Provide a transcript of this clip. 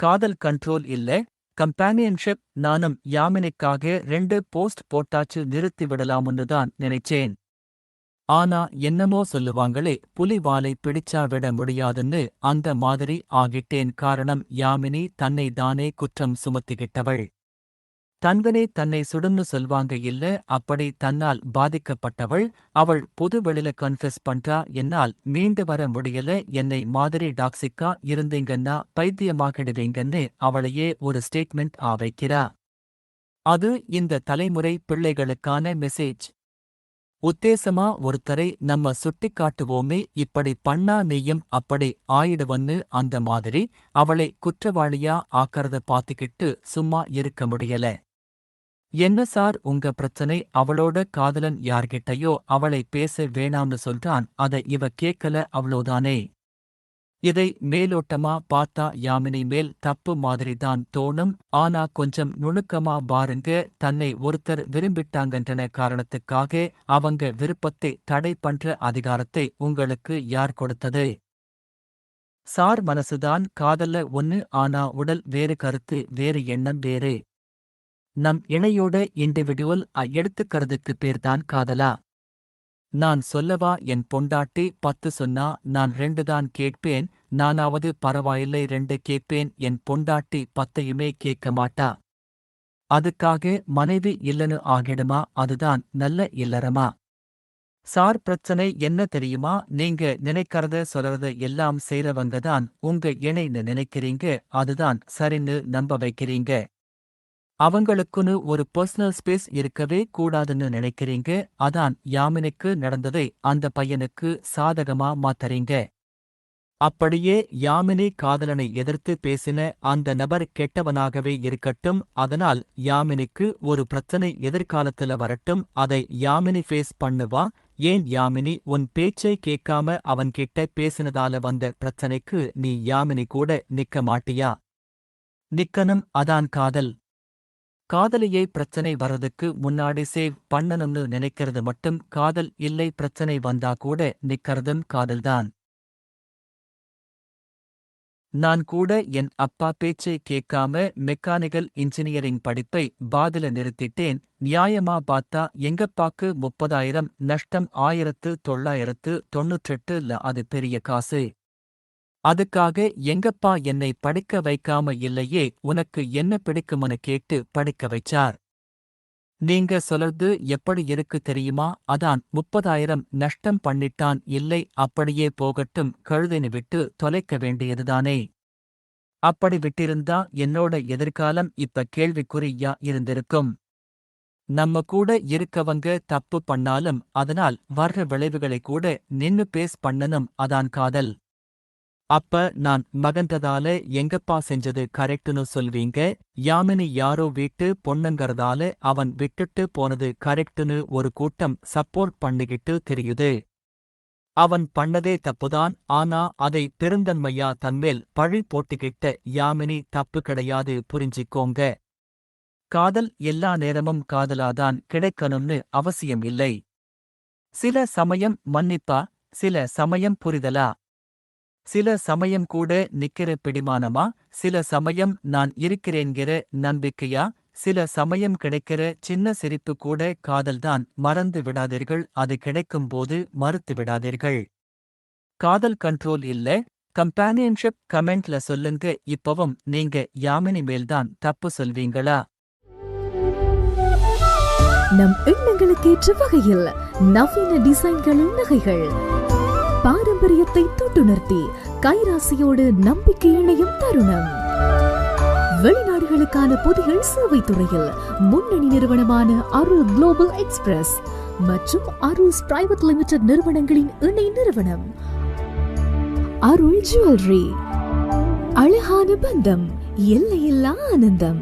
காதல் கண்ட்ரோல் இல்ல, கம்பானியன்ஷிப். நானும் யாமினிக்காக 2 போஸ்ட் போட்டாச்சு நிறுத்தி விடலாமுன்னு தான் நினைச்சேன். ஆனா என்னமோ சொல்லுவாங்களே, புலி வாலை பிடிச்சா விட முடியாதுன்னு அந்த மாதிரி ஆகிட்டேன். காரணம், யாமினி தன்னை தானே குற்றம் சுமத்திக்கிட்டவள். தன்வனே தன்னை சுடுன்னு சொல்வாங்க இல்ல, அப்படி தன்னால் பாதிக்கப்பட்டவள். அவள் பொது வெளில கன்ஃபெஸ் பண்றா, என்னால் மீண்டு வர முடியல, என்னை மாதிரி டாக்ஸிக்கா இருந்தீங்கன்னா பைத்தியமாகிடுவீங்கன்னு அவளையே ஒரு ஸ்டேட்மெண்ட் வைக்கிறா. அது இந்த தலைமுறை பிள்ளைகளுக்கான மெசேஜ். உத்தேசமா ஒருத்தரை நம்ம சுட்டிக்காட்டுவோமே, இப்படி பண்ணா நீயும் அப்படி ஆயிடுவன்னு. அந்த மாதிரி அவளை குற்றவாளியா ஆக்கறத பாத்துக்கிட்டு சும்மா இருக்க முடியல. என்ன சார் உங்க பிரச்சனை? அவளோட காதலன் யார்கிட்டயோ அவளை பேச வேணாம்னு சொல்றான், அத இவ கேக்கல, அவ்வளோதானே. இதை மேலோட்டமா பார்த்தா யாமினி மேல் தப்பு மாதிரிதான் தோணும். ஆனா கொஞ்சம் நுணுக்கமா பாருங்க. தன்னை ஒருத்தர் விரும்பிட்டாங்கன்ற காரணத்துக்காக அவங்க விருப்பத்தை தடை பண்ற அதிகாரத்தை உங்களுக்கு யார் கொடுத்தது? சார், மனசுதான் காதல்ல ஒன்னு, ஆனா உடல் வேறு, கருத்து வேறு, எண்ணம் வேறு. நம் இணையோட இண்டிவிடுவல் எடுத்துக்கறதுக்கு பேர்தான் காதலா? நான் சொல்லவா, என் பொண்டாட்டி 10 சொன்னா நான் 2 தான் கேட்பேன். நானாவது பரவாயில்லை 2 கேட்பேன். என் பொண்டாட்டி 10யுமே கேட்க மாட்டா. அதுக்காக மனைவி இல்லன்னு ஆகிடுமா? அதுதான் நல்ல இல்லறமா? சார், பிரச்சனை என்ன தெரியுமா? நீங்க நினைக்கறத சொல்றத எல்லாம் செய்றவங்க தான் உங்க இணைன்னு நினைக்கிறீங்க. அதுதான் சரின்னு நம்ப வைக்கிறீங்க. அவங்களுக்குன்னு ஒரு பர்சனல் ஸ்பேஸ் இருக்கவே கூடாதுன்னு நினைக்கிறீங்க. அதான் யாமினிக்கு நடந்ததை அந்த பையனுக்கு சாதகமா மாத்தறீங்க. அப்படியே யாமினி காதலனை எதிர்த்து பேசின அந்த நபர் கெட்டவனாகவே இருக்கட்டும். அதனால் யாமினிக்கு ஒரு பிரச்சனை எதிர்காலத்துல வரட்டும். அதை யாமினி ஃபேஸ் பண்ணுவா. ஏன் யாமினி உன் பேச்சை கேட்காம அவன்கிட்ட பேசினதால வந்த பிரச்சனைக்கு நீ யாமினி கூட நிக்க மாட்டியா? நிக்கணும், அதான் காதல். காதலியை பிரச்சனை வர்றதுக்கு முன்னாடி சேவ் பண்ணணும்னு நினைக்கிறது மட்டும் காதல் இல்லை. பிரச்சனை வந்தா கூட நிக்கறதும் காதல்தான். நான் கூட என் அப்பா பேச்சை கேட்காம மெக்கானிக்கல் இன்ஜினியரிங் படிப்பை பாதில நிறுத்திட்டேன். நியாயமா பார்த்தா எங்கப்பாக்கு 30,000 நஷ்டம். 1998ல அது பெரிய காசு. அதுக்காக எங்கப்பா என்னை படிக்க வைக்காம இல்லையே. உனக்கு என்ன பிடிக்கும்னு கேட்டு படிக்க வைச்சார். நீங்க சொல்றது எப்படி இருக்கு தெரியுமா? அதான் 30,000 நஷ்டம் பண்ணிட்டான். இல்லை, அப்படியே போகட்டும், கழுதைன்னு விட்டு தொலைக்க வேண்டியதுதானே. அப்படி விட்டிருந்தா என்னோட எதிர்காலம் இப்ப கேள்விக்குறியா இருந்திருக்கும். நம்ம கூட இருக்கவங்க தப்பு பண்ணாலும் அதனால் வர்ற விளைவுகளை கூட நின்னு பேஸ் பண்ணணும், அதான் காதல். அப்ப நான் மகன்றதால எங்கப்பா செஞ்சது கரெக்டுன்னு சொல்வீங்க. யாமினி யாரோ வீட்டு பொண்ணுங்கறதால அவன் விட்டுட்டு போனது கரெக்டுன்னு ஒரு கூட்டம் சப்போர்ட் பண்ணிக்கிட்டு தெரியுது. அவன் பண்ணதே தப்புதான். ஆனா அதை பெருந்தன்மையா தன்மேல் பழி போட்டுக்கிட்ட யாமினி தப்பு கிடையாது, புரிஞ்சிக்கோங்க. காதல் எல்லா நேரமும் காதலாதான் கிடைக்கணும்னு அவசியம் இல்லை. சில சமயம் மன்னிப்பா, சில சமயம் புரிதலா, சில சமயம் கூட நிக்கிற பிடிமானமா, சில சமயம் நான் இருக்கிறேன்கிற நம்பிக்கையா, சில சமயம் கிடைக்கிற சின்ன சிரிப்பு கூட காதல்தான். மறந்து விடாதீர்கள். அது கிடைக்கும்போது மறுத்து விடாதீர்கள். காதல் கண்ட்ரோல் இல்ல, கம்பானியன்ஷிப். கமெண்ட்ல சொல்லுங்க. இப்பவும் நீங்க யாமினி மேல்தான் தப்பு சொல்வீங்களா? நம் எண்ணங்களுக்கேற்ற வகையில் நவீன டிசைன்களின் நகைகள், பாரம்பரியத்தை தொட்டுணர்த்தி கைராசியோடு நம்பிக்கை இணையும் தருணம். வெளிநாடுகளுக்கான பொதிகள் சேவை துறையில் முன்னணி நிறுவனமான அருள் குளோபல் எக்ஸ்பிரஸ் மற்றும் அருள்ஸ் பிரைவேட் லிமிடெட் நிறுவனங்களின் இணை நிறுவனம் அருள் ஜுவல்லரி. அழகான பந்தம், எல்லையில்லா ஆனந்தம்.